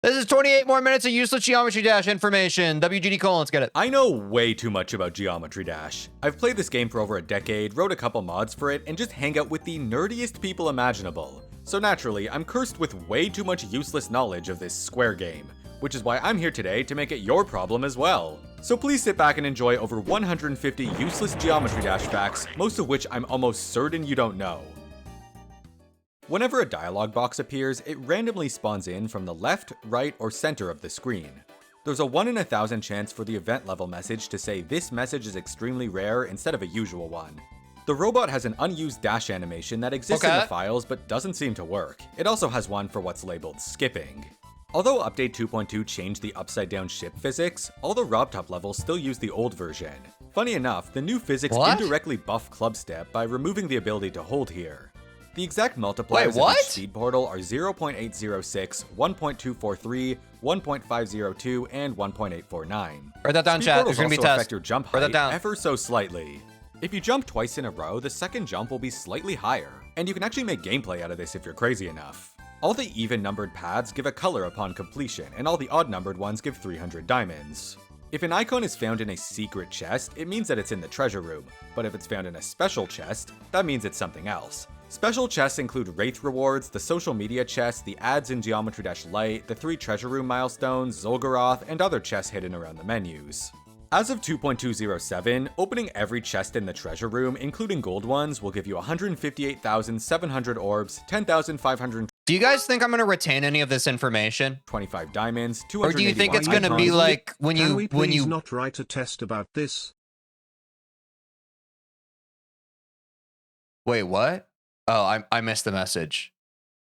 This is 28 more minutes of useless Geometry Dash information. WGD colon, let's get it. I know way too much about Geometry Dash. I've played this game for over a decade, wrote a couple mods for it, and just hang out with the nerdiest people imaginable. So naturally, I'm cursed with way too much useless knowledge of this square game, which is why I'm here today to make it your problem as well. So please sit back and enjoy over 150 useless Geometry Dash facts, most of which I'm almost certain you don't know. Whenever a dialog box appears, it randomly spawns in from the left, right, or center of the screen. There's a 1 in 1,000 chance for the event level message to say this message is extremely rare instead of a usual one. The robot has an unused dash animation that exists in the files but doesn't seem to work. It also has one for what's labeled skipping. Although Update 2.2 changed the upside down ship physics, all the RobTop levels still use the old version. Funny enough, the new physics indirectly buff club step by removing the ability to hold here. The exact multipliers of each speed portal are 0.806, 1.243, 1.502, and 1.849. Write that down, chat. There's gonna be a test. Affect your jump height ever so slightly. If you jump twice in a row, the second jump will be slightly higher, and you can actually make gameplay out of this if you're crazy enough. All the even-numbered paths give a color upon completion, and all the odd-numbered ones give 300 diamonds. If an icon is found in a secret chest, it means that it's in the treasure room, but if it's found in a special chest, that means it's something else. Special chests include Wraith rewards, the social media chest, the ads in Geometry Dash Lite, the 3 treasure room milestones, Zolgaroth, and other chests hidden around the menus. As of 2.207, opening every chest in the treasure room, including gold ones, will give you 158,700 orbs, 10,500. Do you guys think I'm gonna retain any of this information? 25 diamonds, or do you think it's gonna be like when you not write a test about this? Wait, what? Oh, I missed the message.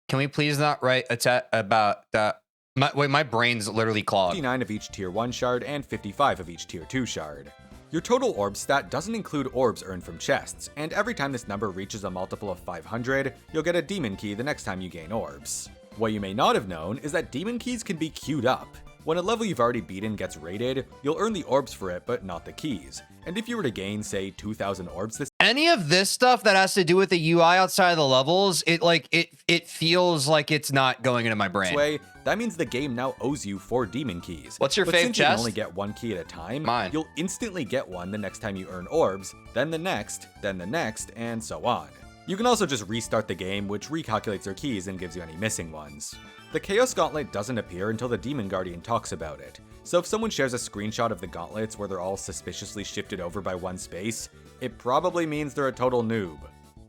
Can we please not write a test about that? My brain's literally clogged. 59 of each tier 1 shard and 55 of each tier 2 shard. Your total orb stat doesn't include orbs earned from chests, and every time this number reaches a multiple of 500, you'll get a demon key the next time you gain orbs. What you may not have known is that demon keys can be queued up. When a level you've already beaten gets rated, you'll earn the orbs for it but not the keys. And if you were to gain, say, 2,000 orbs this— Any of this stuff that has to do with the UI outside of the levels, it feels like it's not going into my brain. Way, that means the game now owes you 4 demon keys. What's your fave chest? You can only get 1 key at a time. Mine. You'll instantly get one the next time you earn orbs, then the next, and so on. You can also just restart the game, which recalculates your keys and gives you any missing ones. The Chaos Gauntlet doesn't appear until the Demon Guardian talks about it, so if someone shares a screenshot of the gauntlets where they're all suspiciously shifted over by one space, it probably means they're a total noob.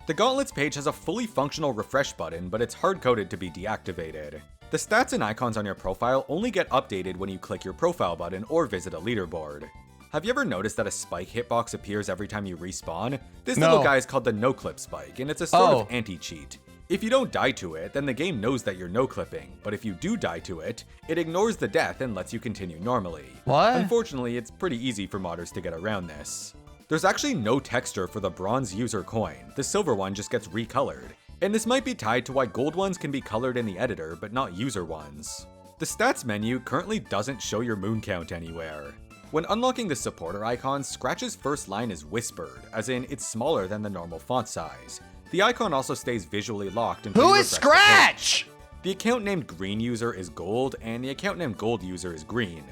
The Gauntlets page has a fully functional refresh button, but it's hard-coded to be deactivated. The stats and icons on your profile only get updated when you click your profile button or visit a leaderboard. Have you ever noticed that a spike hitbox appears every time you respawn? This little guy is called the no-clip spike, and it's a sort of anti-cheat. If you don't die to it, then the game knows that you're no-clipping, but if you do die to it, it ignores the death and lets you continue normally. What? Unfortunately, it's pretty easy for modders to get around this. There's actually no texture for the bronze user coin, the silver one just gets recolored, and this might be tied to why gold ones can be colored in the editor but not user ones. The stats menu currently doesn't show your moon count anywhere. When unlocking the supporter icon, Scratch's first line is whispered, as in it's smaller than the normal font size. The icon also stays visually locked until Who is Scratch? The account named Green User is gold, and the account named Gold User is green.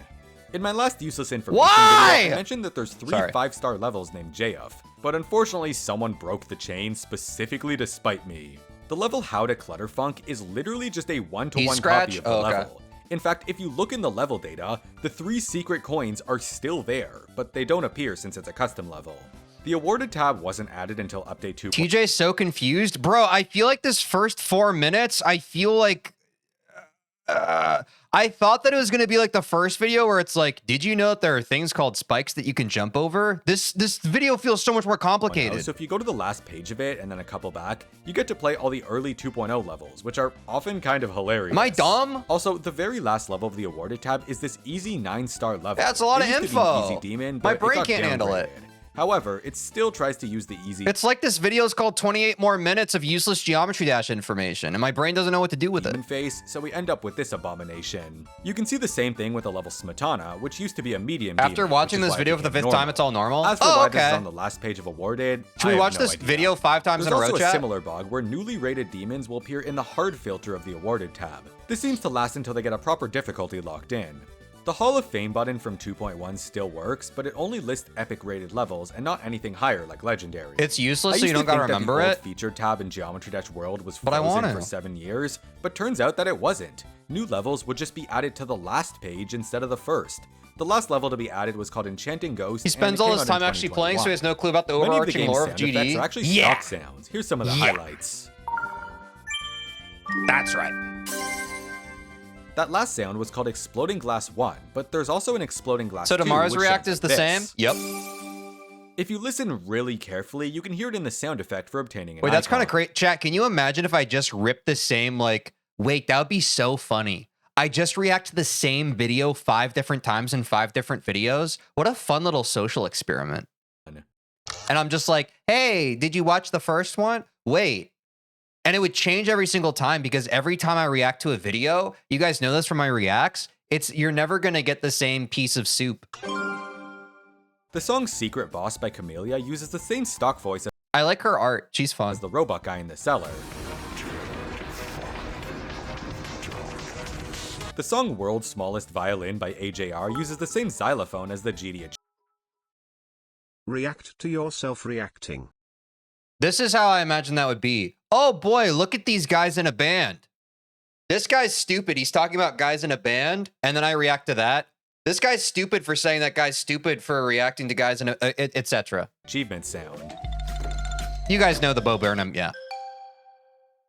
In my last useless information video, I mentioned that there's 3 5-star levels named JF, but unfortunately someone broke the chain specifically to spite me. The level How to Clutterfunk is literally just a 1-to-1 copy of the level. In fact, if you look in the level data, the 3 secret coins are still there, but they don't appear since it's a custom level. The awarded tab wasn't added until update 2. TJ's so confused. Bro, I feel like this first 4 minutes, I feel like I thought that it was going to be like the first video where it's like, did you know that there are things called spikes that you can jump over? This video feels so much more complicated. So if you go to the last page of it and then a couple back, you get to play all the early 2.0 levels, which are often kind of hilarious. Am I dumb? Also, the very last level of the awarded tab is this easy 9-star level. That's a lot of info. Easy demon, my brain can't handle it. However, it still tries to use the easy It's like this video is called 28 more minutes of useless Geometry Dash information, and my brain doesn't know what to do with it. demon face, so we end up with this abomination. You can see the same thing with the level Smetana, which used to be a medium After demon, watching which is this why it video for the became 5th time, it's all normal? As for Oh, why this is okay. on the last page of awarded, Should we I have watch no this idea. video 5 times There's in a row, also a chat? similar bug where newly rated demons will appear in the hard filter of the awarded tab. This seems to last until they get a proper difficulty locked in. The Hall of Fame button from 2.1 still works, but it only lists epic rated levels and not anything higher like legendary. It's useless, I so you used don't to gotta think that remember the old it. featured tab in Geometry Dash World was But I frozen want for to. 7 years, but turns out that it wasn't. New levels would just be added to the last page instead of the first. The last level to be added was called Enchanting Ghost. He spends all his time actually playing, so he has no clue about the Many of the overarching game's lore of sound effects GD. are actually Yeah, stock sounds. Here's some of the Yeah. highlights. that's right. That last sound was called Exploding Glass 1, but there's also an Exploding Glass So 2, tomorrow's which react sounds is the like same? this. Yep. If you listen really carefully, you can hear it in the sound effect for obtaining an Wait, that's kind of icon. great. Chat, can you imagine if I just ripped the same, like, wait, that would be so funny. I just react to the same video 5 different times in 5 different videos. What a fun little social experiment. And I'm just like, hey, did you watch the first one? Wait. And it would change every single time because every time I react to a video, you guys know this from my reacts, you're never going to get the same piece of soup. The song Secret Boss by Camellia uses the same stock voice I like her art. She's fun. as the robot guy in the cellar. The song World's Smallest Violin by AJR uses the same xylophone as the GD. React to yourself reacting. This is how I imagine that would be. Oh boy, look at these guys in a band. This guy's stupid. He's talking about guys in a band, and then I react to that. This guy's stupid for saying that guy's stupid for reacting to guys in a, etc. Achievement sound. You guys know the Bo Burnham, yeah.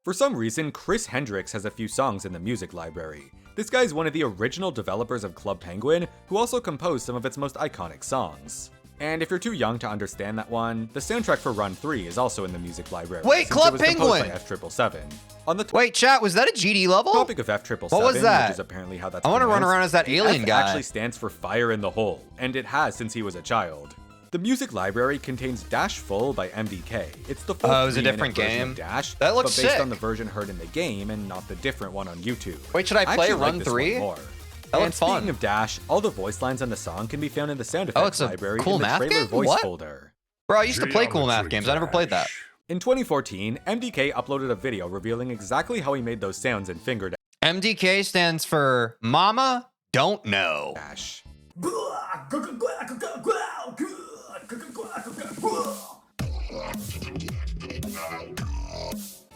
For some reason, Chris Hendricks has a few songs in the music library. This guy is one of the original developers of Club Penguin, who also composed some of its most iconic songs. And if you're too young to understand that one, the soundtrack for Run 3 is also in the music library. Wait, since Club it was composed Penguin! by F777. On the Wait, chat, was that a GD level? topic of F777, What was that? which is apparently how that's I want to run pronounced, around as that the alien F guy. actually stands for Fire in the Hole, and it has since he was a child. The music library contains Dash Full by MDK. It's the full Oh, it was a 3-minute different version of game? Dash, That looks but based sick. on the version heard in the game and not the different one on YouTube. Wait, should I play actually Run like this 3? one more. That And looks fun. speaking of Dash, all the voice lines on the song can be found in the sound Oh, effects it's a library cool in the math trailer game? voice What? folder. Bro, I used to play cool math games. I never played that. In 2014, MDK uploaded a video revealing exactly how he made those sounds in Finger MDK stands for Mama Don't Know. Dash.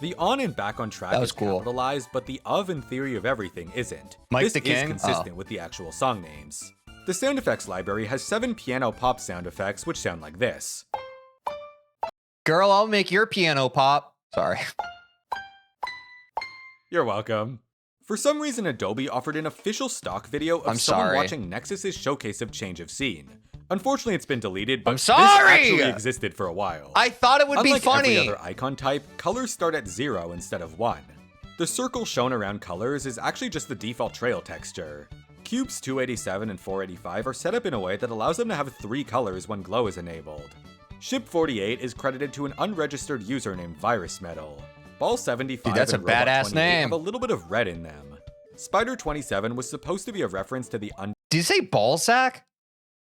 The on and back on track That was is cool. capitalized, but the of and theory of everything isn't. Mike this the King? is consistent with the actual song names. The sound effects library has 7 piano pop sound effects which sound like this. Girl, I'll make your piano pop. Sorry. You're welcome. For some reason, Adobe offered an official stock video of I'm someone sorry. watching Nexus's showcase of Change of Scene. Unfortunately, it's been deleted, but I'm sorry! this actually existed for a while. I thought it would Unlike be funny. every other icon type, colors start at 0 instead of 1. The circle shown around colors is actually just the default trail texture. Cubes 287 and 485 are set up in a way that allows them to have 3 colors when glow is enabled. Ship48 is credited to an unregistered user named Virus Metal. Ball 75 Dude, that's and a badass Robot 28 name. have a little bit of red in them. Spider 27 was supposed to be a reference to the Did you say ball sack?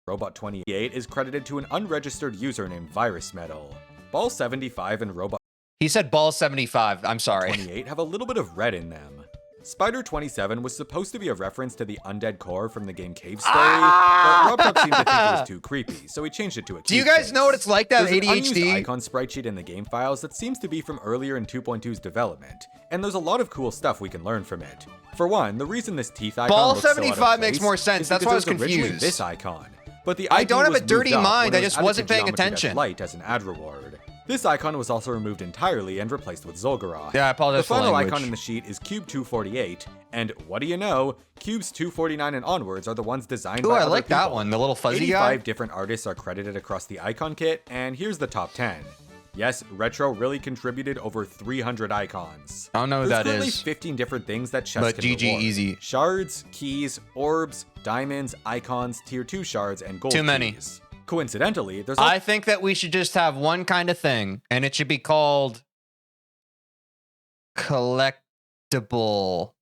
Robot 28 is credited to an unregistered user named Virus Metal. Ball 75 and Robot He said ball 75. I'm sorry. 28 have a little bit of red in them. Spider 27 was supposed to be a reference to the undead core from the game Cave Story, but RobTop seemed to think it was too creepy, so he changed it to a Do you cute guys face. know what it's like to have There's an unused ADHD? icon sprite sheet in the game files that seems to be from earlier in 2.2's development, and there's a lot of cool stuff we can learn from it. For one, the reason this teeth icon Ball looks so out of 75 makes place more sense. is That's why I was because it originally confused. This icon, but the I icon don't have was a dirty moved up mind, when I it was just added wasn't to paying Geometry Dash attention. Lite as an ad reward. This icon was also removed entirely and replaced with Zolgaroth. Yeah, I apologize The for final language. icon in the sheet is Cube 248, and what do you know? Cubes 249 and onwards are the ones designed Ooh, by I other like that people. one, the little fuzzy 85 guy. different artists are credited across the icon kit, and here's the top 10. Yes, Retro really contributed over 300 icons. I don't know who There's that currently is. 15 different things that chests But can GG reward. easy. Shards, keys, orbs, diamonds, icons, tier 2 shards, and gold Too many. keys. Coincidentally, there's I think that we should just have one kind of thing, and it should be called collectible.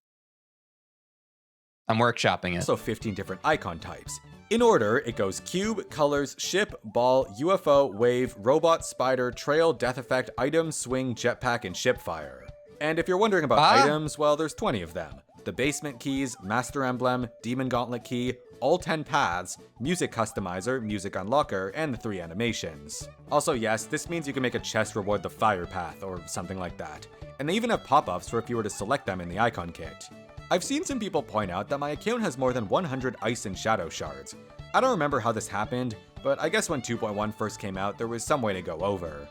I'm workshopping it. also 15 different icon types. In order, it goes cube, colors, ship, ball, UFO, wave, robot, spider, trail, death effect, item, swing, jetpack, and shipfire. And if you're wondering about items, well, there's 20 of them. The basement keys, master emblem, demon gauntlet key, all 10 paths, music customizer, music unlocker, and the 3 animations. Also, yes, this means you can make a chest reward the fire path, or something like that. And they even have pop-ups for if you were to select them in the icon kit. I've seen some people point out that my account has more than 100 ice and shadow shards. I don't remember how this happened, but I guess when 2.1 first came out, there was some way to go over.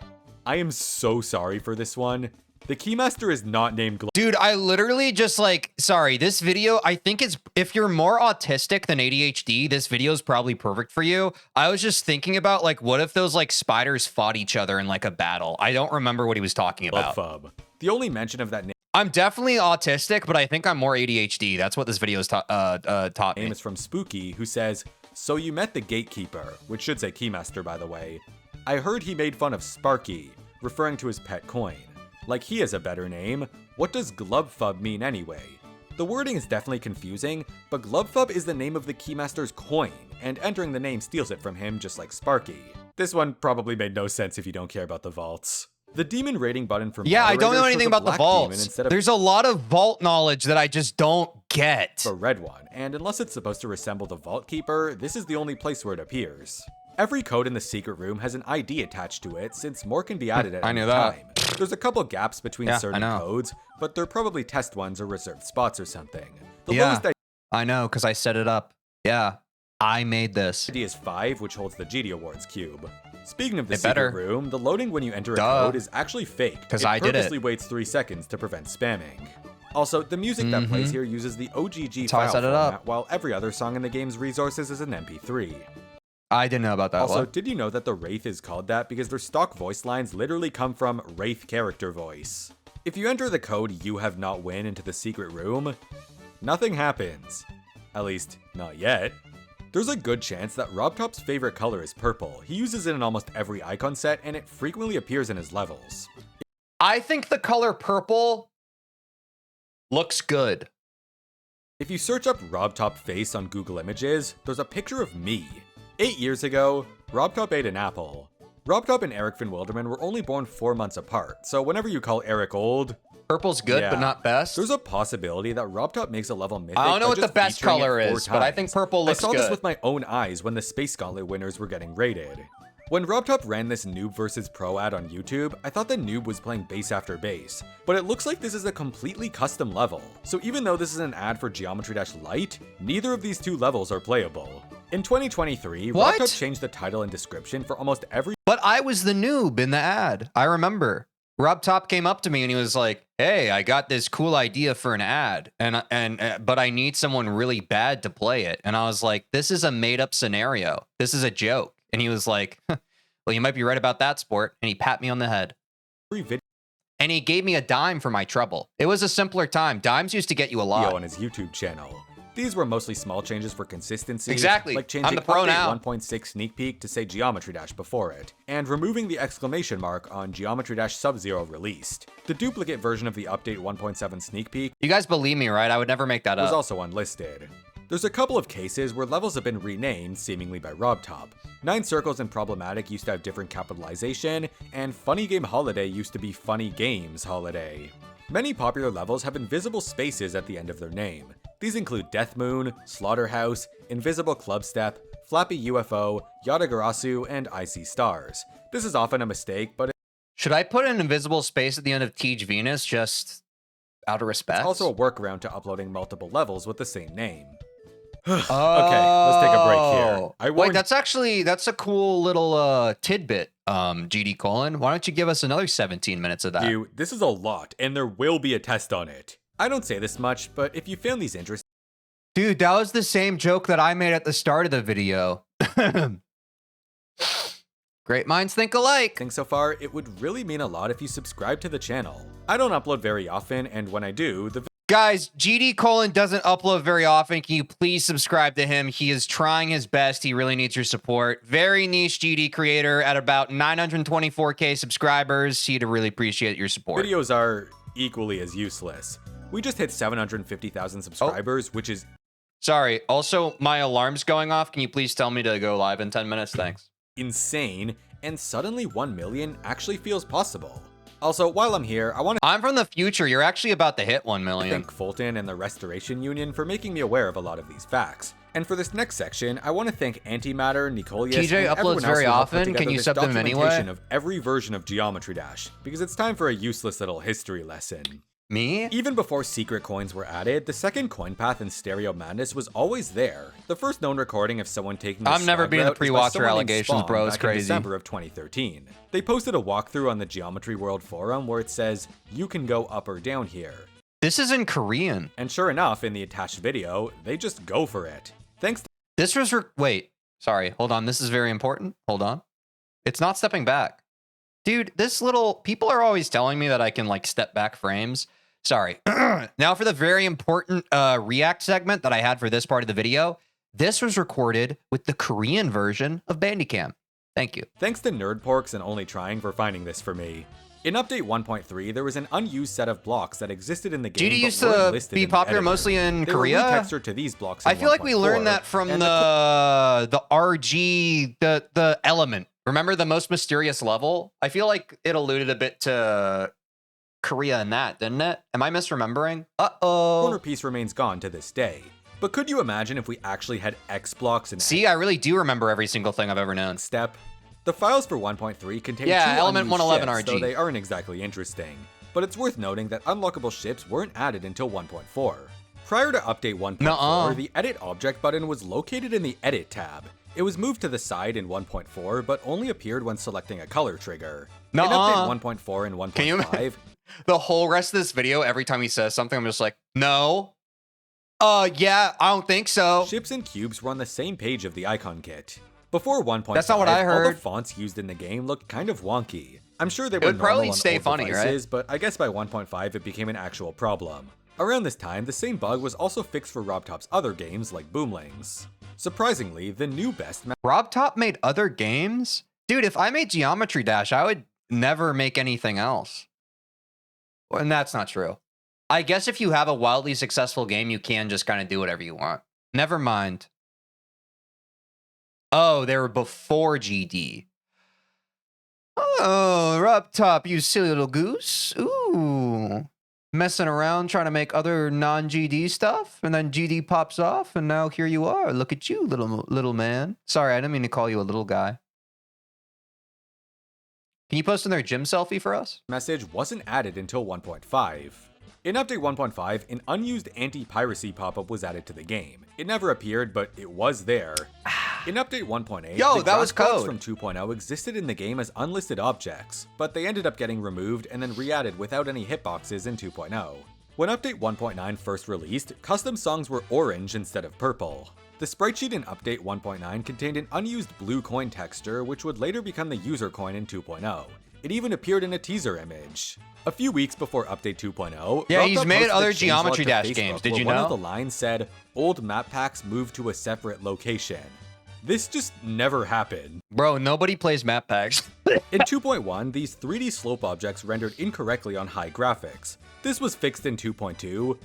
I am so sorry for this one. The Keymaster is not named Dude, I literally just sorry, this video, I think it's, if you're more autistic than ADHD, this video is probably perfect for you. I was just thinking about, what if those, spiders fought each other in, a battle? I don't remember what he was talking about. Glubfub. The only mention of that name I'm definitely autistic, but I think I'm more ADHD. That's what this video is taught me. is from Spooky, who says, "So you met the Gatekeeper," which should say Keymaster, by the way. "I heard he made fun of Sparky, referring to his pet coin. Like he has a better name. What does Glubfub mean anyway?" The wording is definitely confusing, but Glubfub is the name of the Keymaster's coin, and entering the name steals it from him just like Sparky. This one probably made no sense if you don't care about the vaults. The demon rating button for Yeah, I don't know moderators anything shows a about the black vaults. demon instead of There's a lot of vault knowledge that I just don't get. a red one, and unless it's supposed to resemble the Vault Keeper, this is the only place where it appears. Every code in the secret room has an ID attached to it, since more can be added at any time. There's a couple gaps between certain codes, but they're probably test ones or reserved spots or something. The lowest I know, because I set it up. Yeah, I made this. ID is 5, which holds the GD Awards cube. Speaking of the secret room, the loading when you enter a code is actually fake. Because I did it. It purposely waits 3 seconds to prevent spamming. Also, the music that plays here uses the OGG file format, while every other song in the game's resources is an MP3. I didn't know about that. Also, did you know that the Wraith is called that because their stock voice lines literally come from Wraith character voice? If you enter the code "you have not win" into the secret room, nothing happens. At least, not yet. There's a good chance that RobTop's favorite color is purple. He uses it in almost every icon set, and it frequently appears in his levels. I think the color purple looks good. If you search up RobTop face on Google Images, there's a picture of me. 8 years ago, RobTop ate an apple. RobTop and Eric Van Wilderman were only born 4 months apart, so whenever you call Eric old, purple's good, but not best. There's a possibility that RobTop makes a level mythic. I don't know what the best color is, but I think purple looks good. I saw this with my own eyes when the Space Gauntlet winners were getting rated. When RobTop ran this Noob vs. Pro ad on YouTube, I thought the Noob was playing base after base, but it looks like this is a completely custom level. So even though this is an ad for Geometry Dash Lite, neither of these 2 levels are playable. In 2023, RobTop changed the title and description for almost every— But I was the noob in the ad. I remember. RobTop came up to me and he was like, "Hey, I got this cool idea for an ad, but I need someone really bad to play it." And I was like, "This is a made-up scenario. This is a joke." And he was like, "Well, you might be right about that, sport." And he pat me on the head. And he gave me a dime for my trouble. It was a simpler time. Dimes used to get you a lot. On his YouTube channel. These were mostly small changes for consistency. Exactly. Like changing I'm the pro update now. 1.6 sneak peek to say Geometry Dash before it, and removing the exclamation mark on Geometry Dash Sub-Zero released. The duplicate version of the update 1.7 sneak peek— You guys believe me, right? I would never make that up. —was also unlisted. There's a couple of cases where levels have been renamed, seemingly by RobTop. 9 Circles and Problematic used to have different capitalization, and Funny Game Holiday used to be Funny Games Holiday. Many popular levels have invisible spaces at the end of their name. These include Death Moon, Slaughterhouse, Invisible Clubstep, Flappy UFO, Yatagarasu, and Icy Stars. This is often a mistake, but should I put an invisible space at the end of TeejVeen just out of respect? It's also a workaround to uploading multiple levels with the same name. Okay, let's take a break here. Wait, that's a cool little tidbit, GD Colin. Why don't you give us another 17 minutes of that? Dude, this is a lot, and there will be a test on it. I don't say this much, but if you found these interesting— Dude, that was the same joke that I made at the start of the video. Great minds think alike. So far, it would really mean a lot if you subscribe to the channel. I don't upload very often, and when I do, the Guys, GD Colon doesn't upload very often. Can you please subscribe to him? He is trying his best. He really needs your support. Very niche GD creator at about 924K subscribers. He'd really appreciate your support. Videos are equally as useless. We just hit 750,000 subscribers, which is Sorry. Also, my alarm's going off. Can you please tell me to go live in 10 minutes? Thanks. insane, and suddenly 1 million actually feels possible. Also, while I'm here, I'm from the future. You're actually about to hit 1 I million. thank Fulton and the Restoration Union for making me aware of a lot of these facts. And for this next section, I want to thank Antimatter, Nicolius, TJ and uploads everyone else very who helped put often. Can together you this sub them anyway? documentation of every version of Geometry Dash, because it's time for a useless little history lesson. Me? Even before secret coins were added, the second coin path in Stereo Madness was always there. The first known recording of someone taking the I'm never swag being the route is by pre-watcher someone named allegations, Spawn bro. It's back in crazy. December of 2013. They posted a walkthrough on the Geometry World forum where it says, "You can go up or down here." This is in Korean. And sure enough, in the attached video, they just go for it. Thanks to This was wait, sorry, hold on. This is very important. Hold on. It's not stepping back. Dude, people are always telling me that I can like step back frames. Sorry. Now for the very important React segment that I had for this part of the video. This was recorded with the Korean version of Bandicam. Thank you. Thanks to Nerdporks and Only Trying for finding this for me. In update 1.3, there was an unused set of blocks that existed in the game. GD but used weren't to listed be in the popular editor. mostly in They Korea. were retextured to these blocks in I feel like we 1.4, learned that from and the RG, the element. Remember the most mysterious level? I feel like it alluded a bit to Korea in that, didn't it? Am I misremembering? corner piece remains gone to this day. But could you imagine if we actually had X blocks and See, I really do remember every single thing I've ever known. step? The files for 1.3 contain Yeah, two element unused 111 ships, RG. though they aren't exactly interesting. But it's worth noting that unlockable ships weren't added until 1.4. Prior to update 1.4, Nuh-uh. the edit object button was located in the edit tab. It was moved to the side in 1.4, but only appeared when selecting a color trigger. In Nuh-uh. update 1.4 and Can you 1.5, The whole rest of this video, every time he says something, I'm just like, no. Yeah, I don't think so. ships and cubes were on the same page of the icon kit. Before 1.5, That's not what I all heard. the fonts used in the game looked kind of wonky. I'm sure they It were would probably normal on stay old funny, right? devices, but I guess by 1.5 it became an actual problem. Around this time, the same bug was also fixed for RobTop's other games like Boomlings. Surprisingly, the new best RobTop made other games? Dude, if I made Geometry Dash, I would never make anything else. Well, and that's not true. I guess if you have a wildly successful game, you can just kind of do whatever you want. Never mind. Oh, they were before GD. Oh, RobTop, you silly little goose. Ooh. Messing around trying to make other non-GD stuff, and then GD pops off, and now here you are. Look at you, little man. Sorry, I didn't mean to call you a little guy. Can you post another gym selfie for us? message wasn't added until 1.5. In update 1.5, an unused anti-piracy pop-up was added to the game. It never appeared, but it was there. In update 1.8, Yo, the that was grass blocks code. from 2.0 existed in the game as unlisted objects, but they ended up getting removed and then re-added without any hitboxes in 2.0. When update 1.9 first released, custom songs were orange instead of purple. The sprite sheet in update 1.9 contained an unused blue coin texture, which would later become the user coin in 2.0. It even appeared in a teaser image. A few weeks before update 2.0, Yeah, he's RobTop made posted other a changelog Geometry to Dash Facebook games. Did where you one know? of the lines said, "Old map packs moved to a separate location." This just never happened. Bro, nobody plays map packs. In 2.1, these 3D slope objects rendered incorrectly on high graphics. This was fixed in 2.2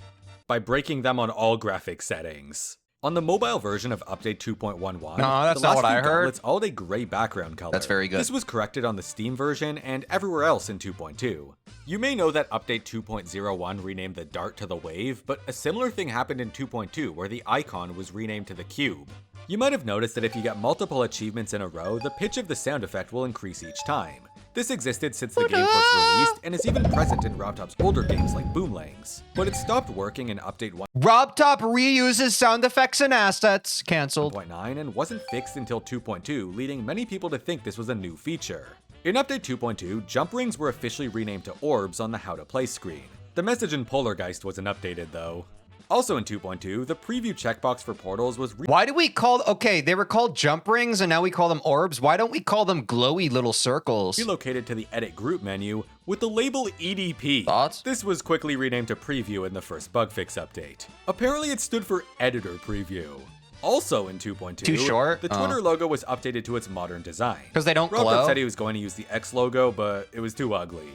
by breaking them on all graphics settings. On the mobile version of update 2.11, No, that's the not last what few I heard. gauntlets all had a gray background color. That's very good. This was corrected on the Steam version and everywhere else in 2.2. You may know that update 2.01 renamed the dart to the wave, but a similar thing happened in 2.2 where the icon was renamed to the cube. You might have noticed that if you get multiple achievements in a row, the pitch of the sound effect will increase each time. This existed since the game first released and is even present in RobTop's older games like Boomlings, but it stopped working in update RobTop reuses sound effects and assets. Canceled. 1.9 and wasn't fixed until 2.2, leading many people to think this was a new feature. In update 2.2, jump rings were officially renamed to orbs on the how to play screen. The message in Polargeist wasn't updated though. Also in 2.2, the preview checkbox for portals was Why do we call... Okay, they were called jump rings, and now we call them orbs. Why don't we call them glowy little circles? relocated to the edit group menu with the label EDP. Thoughts? This was quickly renamed to preview in the first bug fix update. Apparently it stood for editor preview. Also in 2.2, Too short? the Twitter logo was updated to its modern design. Because they don't RobTop glow? said he was going to use the X logo, but it was too ugly.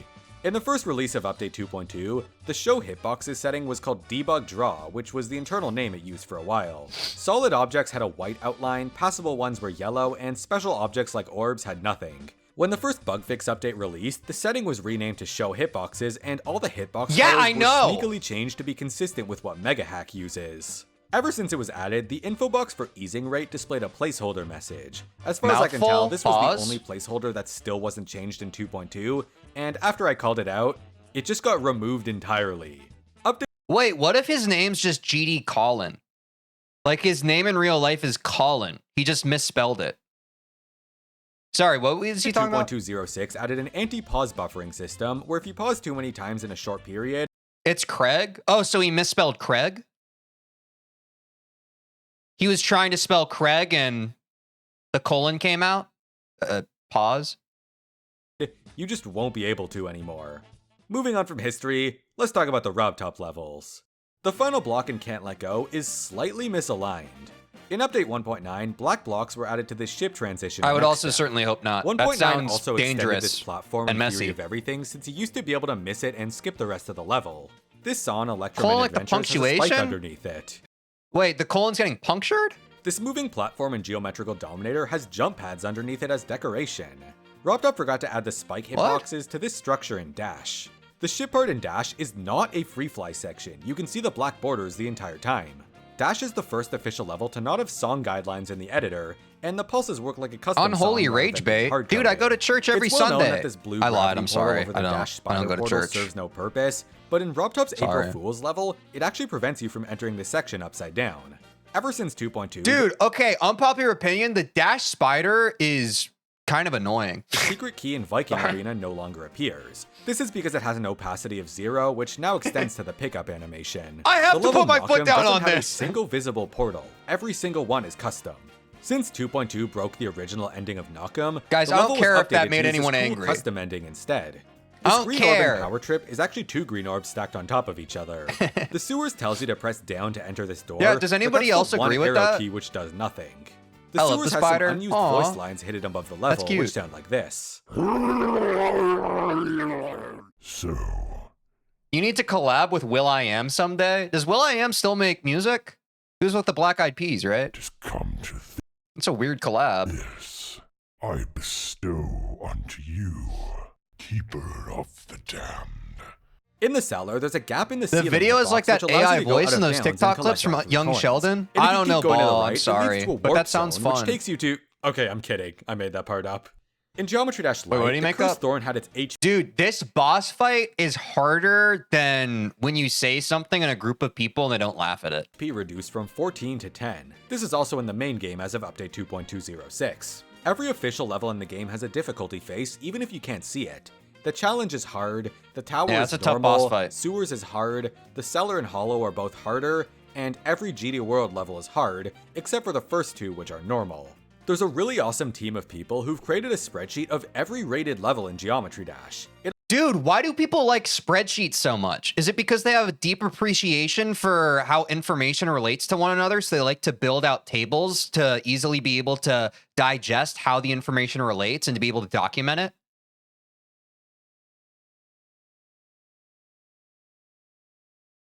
In the first release of Update 2.2, the Show Hitboxes setting was called Debug Draw, which was the internal name it used for a while. Solid objects had a white outline, passable ones were yellow, and special objects like orbs had nothing. When the first bug fix update released, the setting was renamed to Show Hitboxes, and all the hitbox colors were sneakily changed to be consistent with what MegaHack uses. Ever since it was added, the info box for easing rate displayed a placeholder message. As far as I can tell, this was the only placeholder that still wasn't changed in 2.2, and after I called it out, it just got removed entirely. Wait, what if his name's just GD Colin? Like his name in real life is Colin. He just misspelled it. Sorry, what was he talking about? 2.206 added an anti-pause buffering system, where if you pause too many times in a short period... It's Craig? Oh, so he misspelled Craig? He was trying to spell Craig and the colon came out? Pause? You just won't be able to anymore. Moving on from history, let's talk about the RobTop levels. The final block in Can't Let Go is slightly misaligned. In Update 1.9, black blocks were added to this ship transition. I would also certainly hope not. 1.9 That sounds also dangerous extended this platform and in Theory messy. of Everything, since you used to be able to miss it and skip the rest of the level. This saw in Colon, Electroman like the Adventures has a spike punctuation? underneath it. Wait, the colon's getting punctured? This moving platform in Geometrical Dominator has jump pads underneath it as decoration. RobTop forgot to add the spike hitboxes to this structure in Dash. The ship part in Dash is not a free fly section, you can see the black borders the entire time. Dash is the first official level to not have song guidelines in the editor, and the pulses work like a custom Unholy song rage bait. Dude, I go to church every it's well known Sunday. that this blue I lied, gravity I'm portal sorry. over the I Dash don't spider go to portal church. serves no purpose, but in RobTop's Sorry. April Fool's level, it actually prevents you from entering this section upside down. Ever since 2.2, Dude, okay, unpopular opinion, the Dash spider is kind of annoying. the secret key in Viking Arena no longer appears. This is because it has an opacity of 0, which now extends to the pickup animation. I have The to level put my foot Mokum down doesn't on have a this. single visible portal. Every single one is custom. Since 2.2 broke the original ending of Knockem, Guys, the I don't level was care if that updated made to use this anyone cool angry. custom ending instead. I This don't green orb care. and power trip is actually 2 green orbs stacked on top of each other. The sewers tells you to press down to enter this door. Yeah, does but anybody that's the else agree one with arrow that? key which does nothing. The I love sewers the has spider. some unused Aw. voice lines hidden above the level, cute. which sound like this. So, You need to collab with will.i.am someday. Does will.i.am still make music? He was with the Black Eyed Peas, right? just come to It's a weird collab. this. I bestow unto you, keeper of the damned. In the cellar, there's a gap in the The ceiling video of is like box, that which allows you AI to go voice out in of those bounds and TikTok clips collect from items young coins. Sheldon. And if I you don't keep know, going to the Ball. right, I'm it leads sorry. to a But warp that sounds zone, fun. Which takes you to... Okay, I'm kidding. I made that part up. In Geometry Dash Lite, what do you the make Cursed up? Thorn had its HP Dude, this boss fight is harder than when you say something in a group of people and they don't laugh at it. reduced from 14 to 10. This is also in the main game as of Update 2.206. Every official level in the game has a difficulty face, even if you can't see it. The challenge is hard, the tower Yeah, is it's a tough normal, boss fight. sewers is hard, the cellar and hollow are both harder, and every GD World level is hard, except for the first two, which are normal. There's a really awesome team of people who've created a spreadsheet of every rated level in Geometry Dash. Dude, why do people like spreadsheets so much? Is it because they have a deep appreciation for how information relates to one another? So they like to build out tables to easily be able to digest how the information relates and to be able to document it?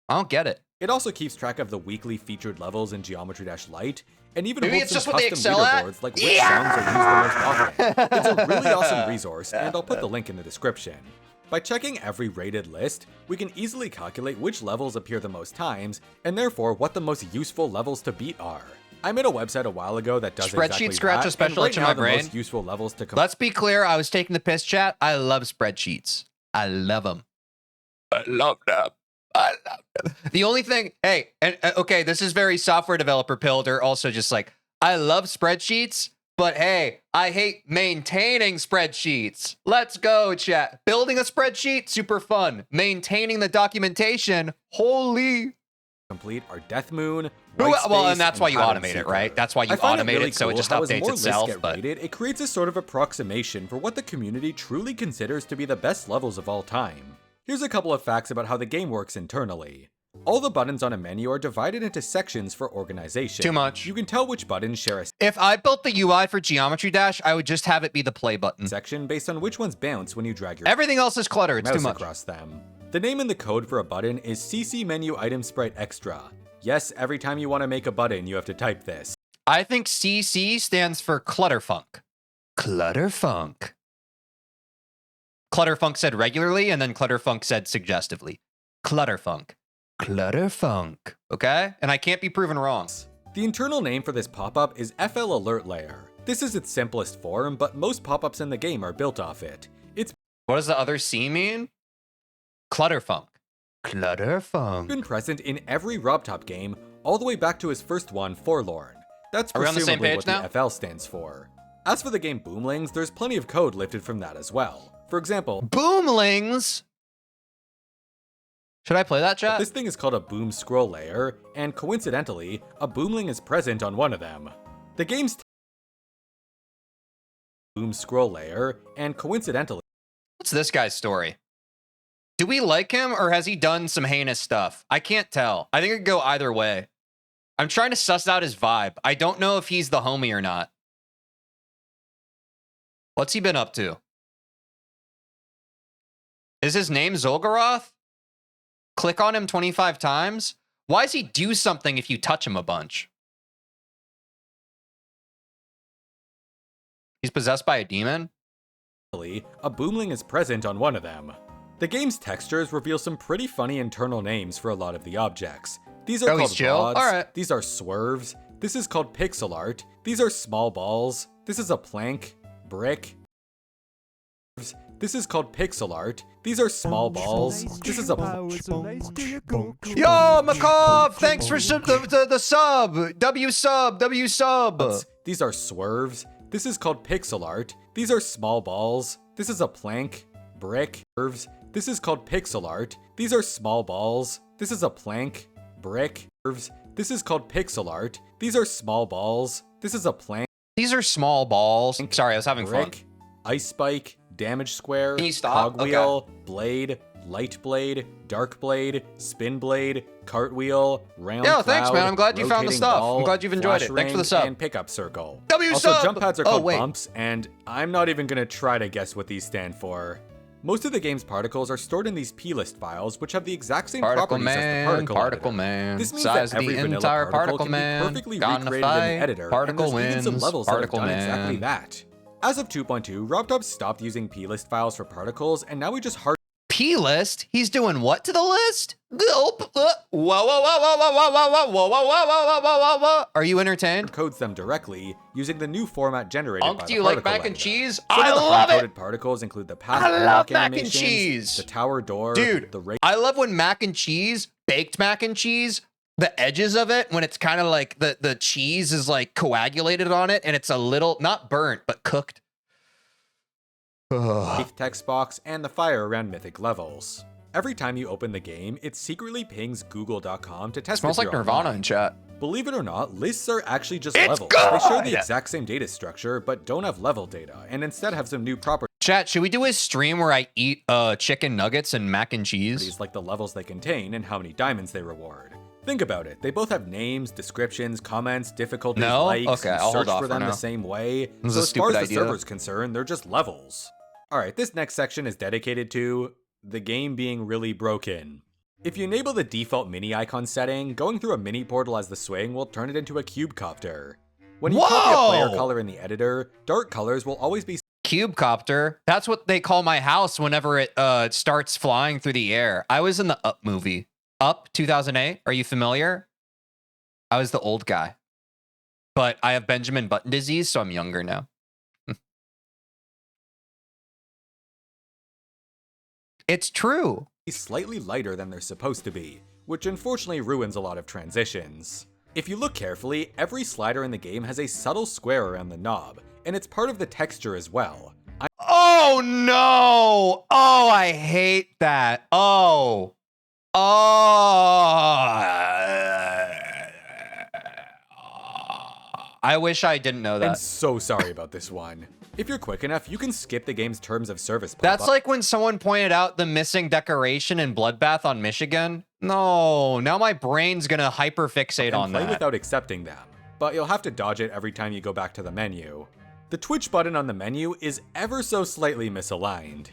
I don't get it. It also keeps track of the weekly featured levels in Geometry Dash Lite, and even Maybe holds it's some just what they custom excel at? leaderboards like which songs are used the most often. It's a really awesome resource, and I'll put the link in the description. By checking every rated list, we can easily calculate which levels appear the most times, and therefore what the most useful levels to beat are. I made a website a while ago that does Spreadsheet exactly scratch that, a special and right itch in now my the brain. most useful levels to Let's be clear, I was taking the piss, chat. I love spreadsheets. I love them. I love them. I love them. The only thing, hey, and okay, this is very software developer pilder. Also, just like, I love spreadsheets, but hey, I hate maintaining spreadsheets. Let's go, chat. Building a spreadsheet, super fun. Maintaining the documentation, holy. complete are Death Moon, Well, White Space, and that's why you Pattern automate it, Seeker. right? That's why you I find automate really it, so cool it just how as updates more lists itself. get But rated, it creates a sort of approximation for what the community truly considers to be the best levels of all time. Here's a couple of facts about how the game works internally. All the buttons on a menu are divided into sections for organization. Too much. You can tell which buttons share a if I built the UI for Geometry Dash, I would just have it be the play button. section based on which ones bounce when you drag your Everything else is clutter. It's too mouse much. across them. The name in the code for a button is CC Menu Item Sprite Extra. Yes, every time you want to make a button, you have to type this. I think CC stands for Clutterfunk. Clutterfunk. Clutterfunk said regularly, and then Clutterfunk said suggestively. Clutterfunk. Clutterfunk. Okay? And I can't be proven wrong. The internal name for this pop-up is FL Alert Layer. This is its simplest form, but most pop-ups in the game are built off it. It's What does the other C mean? Clutterfunk. Clutterfunk. been present in every RobTop game, all the way back to his first one, Forlorn. That's Are we on the same presumably page what now? the FL stands for. As for the game Boomlings, there's plenty of code lifted from that as well. For example, Boomlings. Should I play that, chat? this thing is called a boom scroll layer, and coincidentally, a boomling is present on one of them. The game's boom scroll layer, and coincidentally, What's this guy's story? Do we like him, or has he done some heinous stuff? I can't tell. I think it could go either way. I'm trying to suss out his vibe. I don't know if he's the homie or not. What's he been up to? Is his name Zolgaroth? Click on him 25 times? Why does he do something if you touch him a bunch? He's possessed by a demon? a boomling is present on one of them. The game's textures reveal some pretty funny internal names for a lot of the objects. These are Oh, he's called chill? rods, Alright. these are swerves, this is called pixel art, these are small balls, this is a plank, brick, this is called pixel art, these are small balls, this is a Yo, Makov, thanks for the sub. W sub, W sub. these are swerves, this is called pixel art, these are small balls, this is a plank, brick, curves, this is called pixel art, these are small balls, this is a plank, brick, curves, this is called pixel art, these are small balls, this is a plank, These are small balls. Sorry, I was having fun. brick, ice spike, damage square, Can you stop? cogwheel, blade, light blade, dark blade, spin blade, cartwheel, round Yo, cloud, thanks, man. I'm glad you found the rotating stuff. ball, I'm glad you've enjoyed flash it. Thanks for the ring, sub. and pickup circle. W Also, sub! jump pads are Oh, called wait. bumps, and I'm not even gonna try to guess what these stand for. Most of the game's particles are stored in these plist files, which have the exact same Particle properties as the man, particle particle editor. man. This means Size that of every the vanilla entire particle particle can man. be perfectly Got in a recreated in fight. the editor, Particle and there's even some wins. levels Particle that have done exactly man. that. As of 2.2, RobTop stopped using plist files for particles, and now we just hard P list? He's doing what to the list? Gulp. Whoa, whoa, whoa, whoa, whoa, whoa, whoa, whoa, whoa, whoa, whoa, whoa, whoa, whoa. Are you entertained? codes them directly using the new format generated by Unc, the do you like particle mac and editor. cheese? Some I of the love hard-coded it. particles include the path I love walk mac and animations, cheese. the tower door, Dude, the I love when mac and cheese, baked mac and cheese, the edges of it, when it's kind of like the cheese is like coagulated on it and it's a little, not burnt, but cooked. Myth text box, and the fire around mythic levels. Every time you open the game, it secretly pings google.com to test Smells if like you're Nirvana online. in chat. Believe it or not, lists are actually just It's levels. They share the good! exact same data structure, but don't have level data, and instead have some new properties Chat, should we do a stream where I eat chicken nuggets and mac and cheese? like the levels they contain and how many diamonds they reward. Think about it, they both have names, descriptions, comments, difficulties, No? likes, Okay, you I'll hold search off for for them now. the same way. was So a as far as stupid the idea. server's concerned, they're just levels. Alright, this next section is dedicated to the game being really broken. If you enable the default mini icon setting, going through a mini portal as the swing will turn it into a cube copter. When you copy a player Whoa! color in the editor, dark colors will always be Cube copter. That's what they call my house whenever it starts flying through the air. I was in the Up movie. Up 2008. Are you familiar? I was the old guy. But I have Benjamin Button disease, so I'm younger now. It's true. slightly lighter than they're supposed to be, which unfortunately ruins a lot of transitions. If you look carefully, every slider in the game has a subtle square around the knob, and it's part of the texture as well. Oh no! Oh, I hate that. Oh. Oh. I wish I didn't know I'm that. so sorry about this one. If you're quick enough, you can skip the game's terms of service pop-up. That's like when someone pointed out the missing decoration in Bloodbath on Michigan. No, now my brain's gonna hyperfixate on play that. without accepting them, but you'll have to dodge it every time you go back to the menu. The Twitch button on the menu is ever so slightly misaligned.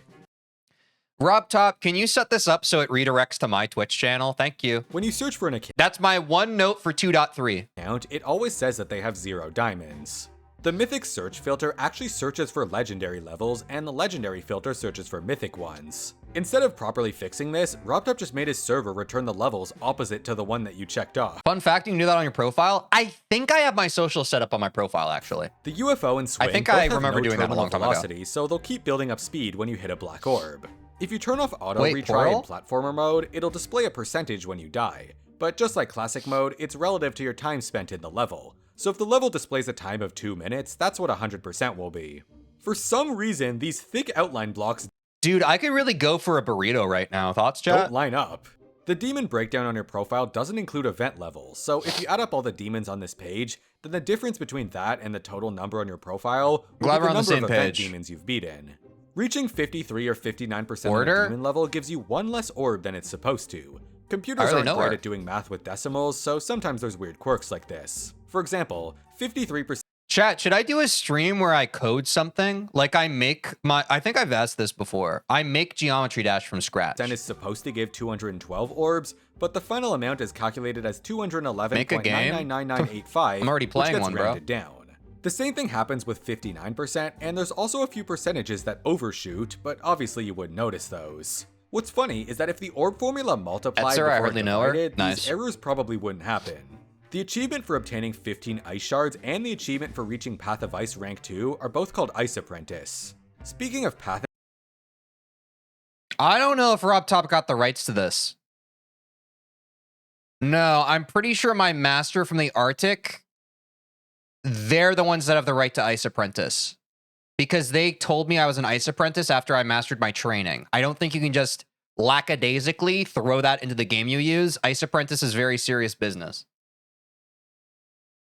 RobTop, can you set this up so it redirects to my Twitch channel? Thank you. When you search for an That's my one note for 2.3. account, it always says that they have 0 diamonds. The Mythic search filter actually searches for legendary levels, and the legendary filter searches for mythic ones. Instead of properly fixing this, RobTop just made his server return the levels opposite to the one that you checked off. Fun fact, you can do that on your profile. I think I have my social set up on my profile, actually. The UFO and Swing I think both I have remember no doing that a terminal long time ago. velocity, so they'll keep building up speed when you hit a black orb. If you turn off auto Wait, retry Portal? in platformer mode, it'll display a percentage when you die. But just like classic mode, it's relative to your time spent in the level. So if the level displays a time of 2 minutes, that's what 100% will be. For some reason, these thick outline blocks Dude, I could really go for a burrito right now. Thoughts, chat? don't line up. The demon breakdown on your profile doesn't include event levels, so if you add up all the demons on this page, then the difference between that and the total number on your profile will Glad be we're the on the number of same event page. demons you've beaten. Reaching 53 or 59% on Order? the demon level gives you 1 less orb than it's supposed to. Computers I really aren't know great her. at doing math with decimals, so sometimes there's weird quirks like this. For example, 53% Chat, should I do a stream where I code something? Like I think I've asked this before. I make Geometry Dash from scratch. is supposed to give 212 orbs, but the final amount is calculated as Make a game? 211.999985. I'm already playing which gets one, bro. rounded down. The same thing happens with 59%, and there's also a few percentages that overshoot, but obviously you wouldn't notice those. What's funny is that if the orb formula multiplied Etzer, I before hardly it know her. divided, Nice. these errors probably wouldn't happen. The achievement for obtaining 15 ice shards and the achievement for reaching Path of Ice rank 2 are both called Ice Apprentice. Speaking of Path I don't know if RobTop got the rights to this. No, I'm pretty sure my master from the Arctic, they're the ones that have the right to Ice Apprentice. Because they told me I was an Ice Apprentice after I mastered my training. I don't think you can just lackadaisically throw that into the game you use. Ice Apprentice is very serious business.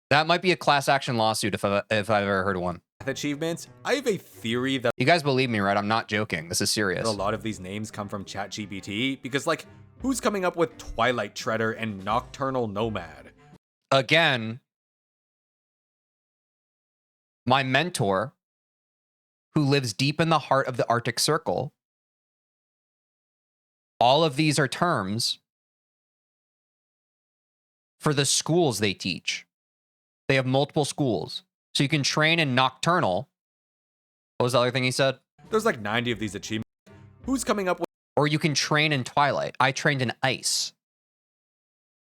That might be a class action lawsuit if I've ever heard of one. achievements, I have a theory that You guys believe me, right? I'm not joking. This is serious. a lot of these names come from ChatGPT, because like, who's coming up with Twilight Treader and Nocturnal Nomad? Again, my mentor, who lives deep in the heart of the Arctic Circle, all of these are terms for the schools they teach. They have multiple schools. So you can train in Nocturnal. What was the other thing he said? There's like 90 of these achievements. Who's coming up with Or you can train in Twilight. I trained in Ice.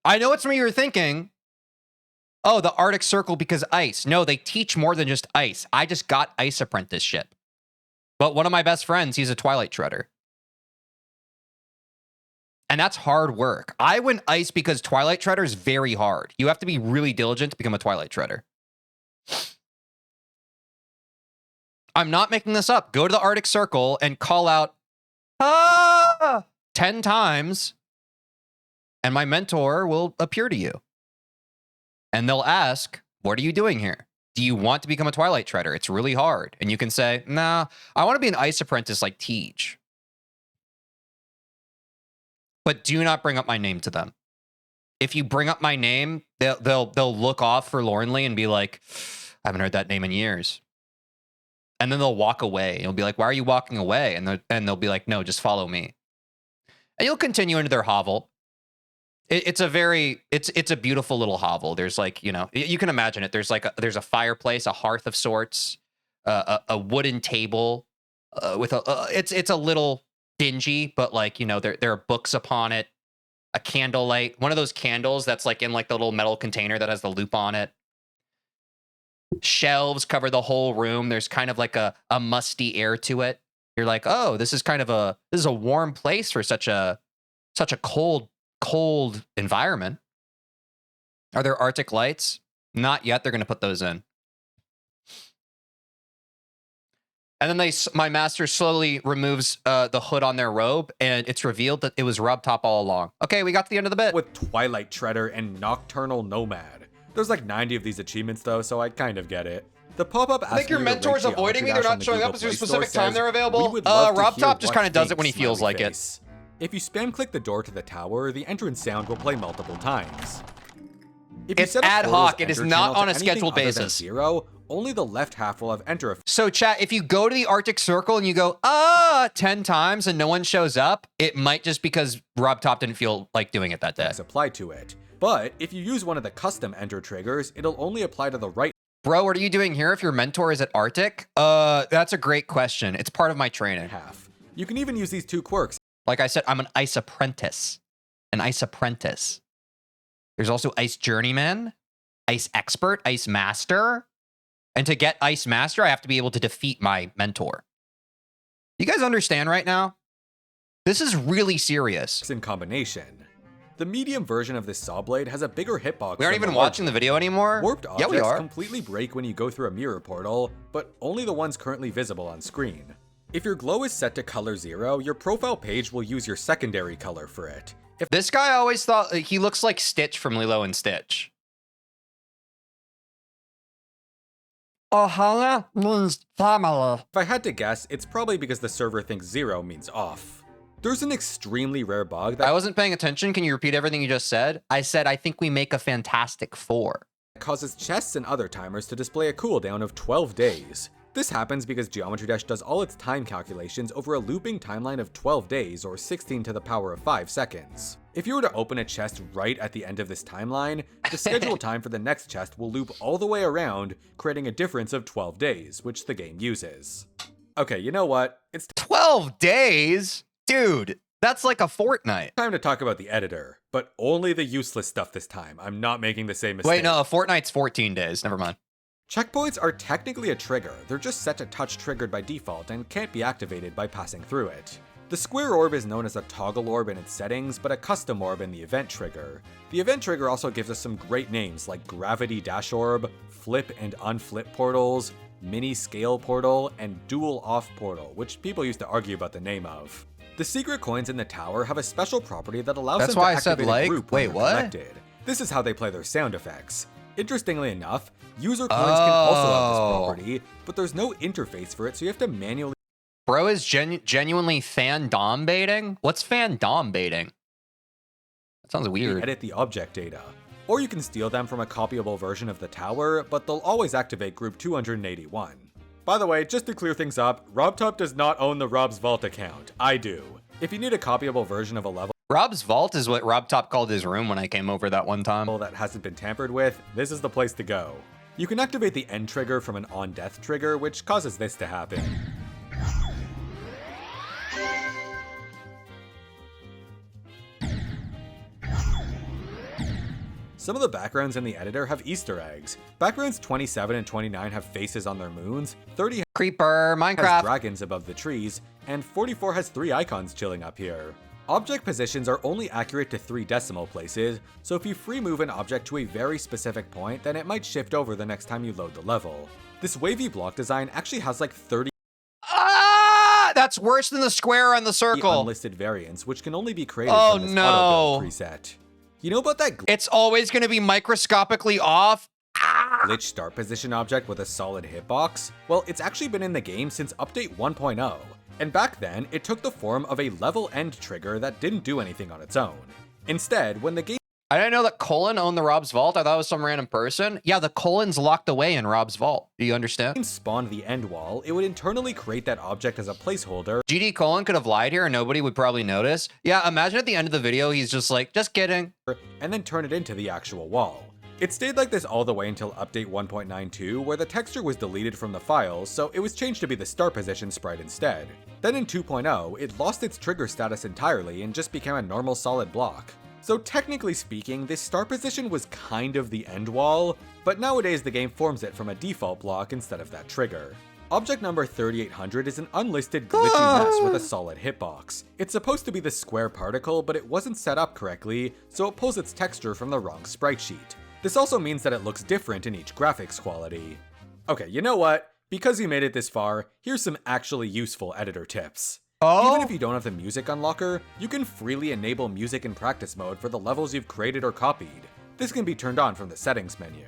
I know what some of you are thinking. Oh, the Arctic Circle because Ice. No, they teach more than just Ice. I just got Ice Apprenticeship. But one of my best friends, he's a Twilight Shredder. And that's hard work. I went Ice because Twilight Shredder is very hard. You have to be really diligent to become a Twilight Shredder. I'm not making this up. Go to the Arctic Circle and call out, 10 times, and my mentor will appear to you. And they'll ask, what are you doing here? Do you want to become a Twilight Shredder? It's really hard. And you can say, nah, I want to be an Ice Apprentice like Teej. But do not bring up my name to them. If you bring up my name, they'll look off forlornly and be like, I haven't heard that name in years. And then they'll walk away. You'll be like, why are you walking away? And they'll be like, no, just follow me. And you'll continue into their hovel. It's a beautiful little hovel. There's like, you know, you can imagine it. There's a fireplace, a hearth of sorts, a wooden table with it's a little dingy, but like, you know, there are books upon it, a candlelight, one of those candles that's like in like the little metal container that has the loop on it. Shelves cover the whole room. There's kind of like a musty air to it. You're like, oh, this is a warm place for such a cold environment. Are there Arctic lights? Not yet. They're going to put those in. And then my master slowly removes the hood on their robe, and it's revealed that it was RobTop all along. Okay, we got to the end of the bit. with Twilight Treader and Nocturnal Nomad? There's like 90 of these achievements though, so I kind of get it. The pop-up asking I think your mentor's avoiding me. They're not showing up. Is there a specific time they're available? RobTop just kind of does it when he feels like it. If you spam click the door to the tower, the entrance sound will play multiple times. If It's ad hoc. It is not on a scheduled basis. 0, only the left half will have enter. So chat, if you go to the Arctic Circle and you go, 10 times and no one shows up, it might just because RobTop didn't feel like doing it that day. Apply to it. But if you use one of the custom enter triggers, it'll only apply to the right. Bro, what are you doing here if your mentor is at Arctic? That's a great question. It's part of my training. Half. You can even use these 2 quirks. Like I said, I'm an ice apprentice. An ice apprentice. There's also ice journeyman, ice expert, ice master. And to get ice master, I have to be able to defeat my mentor. You guys understand right now? This is really serious. In combination. The medium version of this saw blade has a bigger hitbox. We aren't even watching the video anymore? Warped Yeah, we objects are. completely break when you go through a mirror portal, but only the ones currently visible on screen. If your glow is set to color 0, your profile page will use your secondary color for it. If This guy always thought he looks like Stitch from Lilo and Stitch. Ohana means family. I had to guess, it's probably because the server thinks 0 means off. There's an extremely rare bug that I wasn't paying attention. Can you repeat everything you just said? I said, I think we make a Fantastic Four. causes chests and other timers to display a cooldown of 12 days. This happens because Geometry Dash does all its time calculations over a looping timeline of 12 days or 16 to the power of 5 seconds. If you were to open a chest right at the end of this timeline, the scheduled time for the next chest will loop all the way around, creating a difference of 12 days, which the game uses. Okay, you know what? It's 12 days? Dude, that's like a fortnight. time to talk about the editor, but only the useless stuff this time. I'm not making the same mistake. Wait, no, a fortnight's 14 days. Never mind. Checkpoints are technically a trigger. They're just set to touch triggered by default and can't be activated by passing through it. The square orb is known as a toggle orb in its settings, but a custom orb in the event trigger. The event trigger also gives us some great names like Gravity Dash Orb, Flip and Unflip Portals, Mini Scale Portal, and Dual Off Portal, which people used to argue about the name of. The secret coins in the tower have a special property that allows That's them why to I said activate like. a group Wait, when they're what? collected. This is how they play their sound effects. Interestingly enough, user coins can also have this property, but there's no interface for it, so you have to manually Bro is genuinely fandom baiting? What's fandom baiting? That sounds weird. edit the object data. Or you can steal them from a copyable version of the tower, but they'll always activate group 281. By the way, just to clear things up, RobTop does not own the Rob's Vault account. I do. If you need a copyable version of a level Rob's Vault is what RobTop called his room when I came over that one time. that hasn't been tampered with, this is the place to go. You can activate the end trigger from an on-death trigger, which causes this to happen. Some of the backgrounds in the editor have Easter eggs. Backgrounds 27 and 29 have faces on their moons, 30 Creeper, has Minecraft. dragons above the trees, and 44 has 3 icons chilling up here. Object positions are only accurate to 3 decimal places, so if you free move an object to a very specific point, then it might shift over the next time you load the level. This wavy block design actually has like 30 That's worse than the square on the circle. unlisted variants, which can only be created Oh, from this no. auto build preset. You know about that It's always going to be microscopically off. glitch start position object with a solid hitbox? Well, it's actually been in the game since update 1.0. And back then, it took the form of a level end trigger that didn't do anything on its own. Instead, when the game I didn't know that Colin owned the Rob's Vault. I thought it was some random person. Yeah, the Colin's locked away in Rob's Vault. Do you understand? spawned the end wall, it would internally create that object as a placeholder, GD Colin could have lied here and nobody would probably notice. Yeah, imagine at the end of the video, he's just like, just kidding. and then turn it into the actual wall. It stayed like this all the way until update 1.92, where the texture was deleted from the files, so it was changed to be the start position sprite instead. Then in 2.0, it lost its trigger status entirely and just became a normal solid block. So technically speaking, this start position was kind of the end wall, but nowadays the game forms it from a default block instead of that trigger. Object number 3800 is an unlisted glitchy mess with a solid hitbox. It's supposed to be the square particle, but it wasn't set up correctly, so it pulls its texture from the wrong sprite sheet. This also means that it looks different in each graphics quality. Okay, you know what? Because you made it this far, here's some actually useful editor tips. Even if you don't have the music unlocker, you can freely enable music in practice mode for the levels you've created or copied. This can be turned on from the settings menu.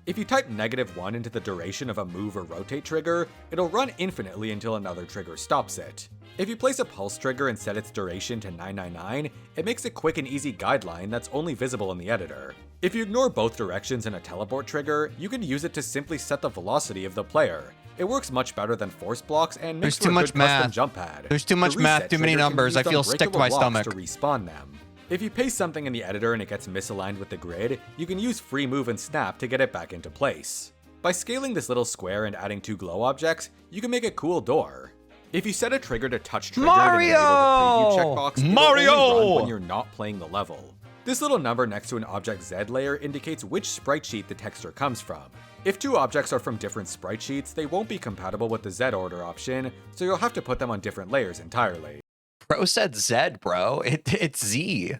If you type -1 into the duration of a move or rotate trigger, it'll run infinitely until another trigger stops it. If you place a pulse trigger and set its duration to 999, it makes a quick and easy guideline that's only visible in the editor. If you ignore both directions in a teleport trigger, you can use it to simply set the velocity of the player. It works much better than force blocks and makes for a good custom jump pad. There's too much math, too many numbers. I feel sick to my stomach. To respawn them. If you paste something in the editor and it gets misaligned with the grid, you can use free move and snap to get it back into place. By scaling this little square and adding 2 glow objects, you can make a cool door. If you set a trigger to touch trigger and enable the preview checkbox, it'll only run when you're not playing the level. This little number next to an object Z layer indicates which sprite sheet the texture comes from. If 2 objects are from different sprite sheets, they won't be compatible with the Z order option, so you'll have to put them on different layers entirely. Bro said Z, bro. It's Z.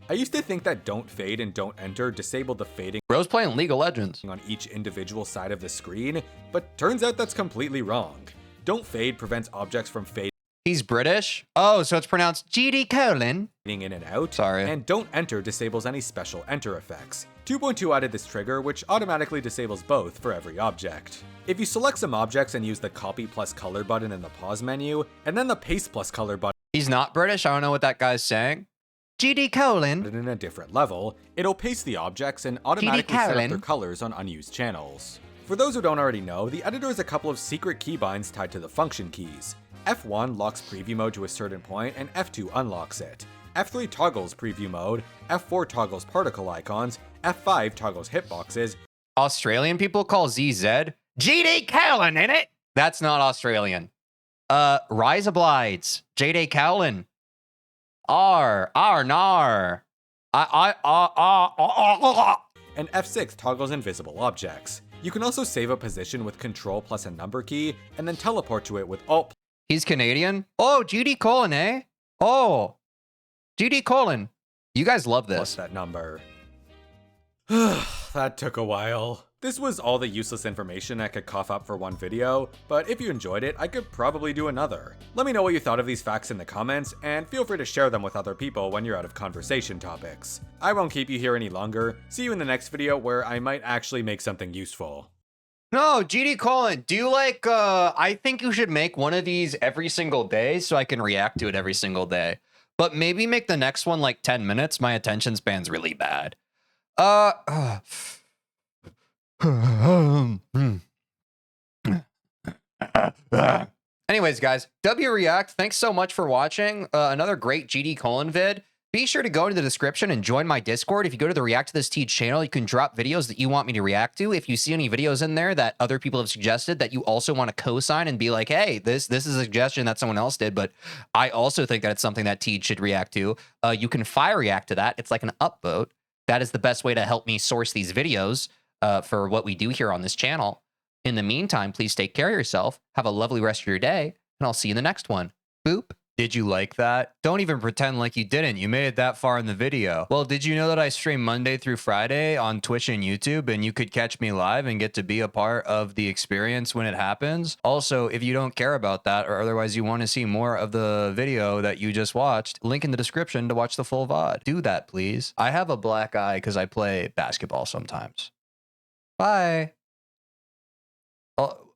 I used to think that don't fade and don't enter disabled the fading Bro's playing League of Legends on each individual side of the screen, but turns out that's completely wrong. Don't fade prevents objects from fading. He's British? Oh, so it's pronounced GD colon. In and out. Sorry. And don't enter disables any special enter effects. 2.2 added this trigger, which automatically disables both for every object. If you select some objects and use the copy plus color button in the pause menu, and then the paste plus color button. He's not British? I don't know what that guy's saying. GD colon. In a different level, it'll paste the objects and automatically set up their colors on unused channels. For those who don't already know, the editor has a couple of secret keybinds tied to the function keys. F1 locks preview mode to a certain point and F2 unlocks it. F3 toggles preview mode, F4 toggles particle icons, F5 toggles hitboxes. Australian people call ZZ GD colon in it. That's not Australian. Rise Oblides, JD Cowlin. Nar. And F6 toggles invisible objects. You can also save a position with Control plus a number key, and then teleport to it with Alt. He's Canadian? Oh, GD colon, eh? Oh, GD colon. You guys love this. Plus that number. That took a while. This was all the useless information I could cough up for one video, but if you enjoyed it, I could probably do another. Let me know what you thought of these facts in the comments, and feel free to share them with other people when you're out of conversation topics. I won't keep you here any longer. See you in the next video where I might actually make something useful. No, GD colon, do you like, I think you should make one of these every single day so I can react to it every single day. But maybe make the next one like 10 minutes. My attention span's really bad. Anyways, guys, WReact, thanks so much for watching another great GD colon vid. Be sure to go into the description and join my Discord. If you go to the React to This Teej channel, you can drop videos that you want me to react to. If you see any videos in there that other people have suggested that you also want to co-sign and be like, hey, this is a suggestion that someone else did, but I also think that it's something that Teej should react to, you can fire react to that. It's like an upvote. That is the best way to help me source these videos for what we do here on this channel. In the meantime, please take care of yourself. Have a lovely rest of your day, and I'll see you in the next one. Boop. Did you like that? Don't even pretend like you didn't. You made it that far in the video. Well, did you know that I stream Monday through Friday on Twitch and YouTube, and you could catch me live and get to be a part of the experience when it happens? Also, if you don't care about that, or otherwise you want to see more of the video that you just watched, link in the description to watch the full VOD. Do that, please. I have a black eye because I play basketball sometimes. Bye. Oh.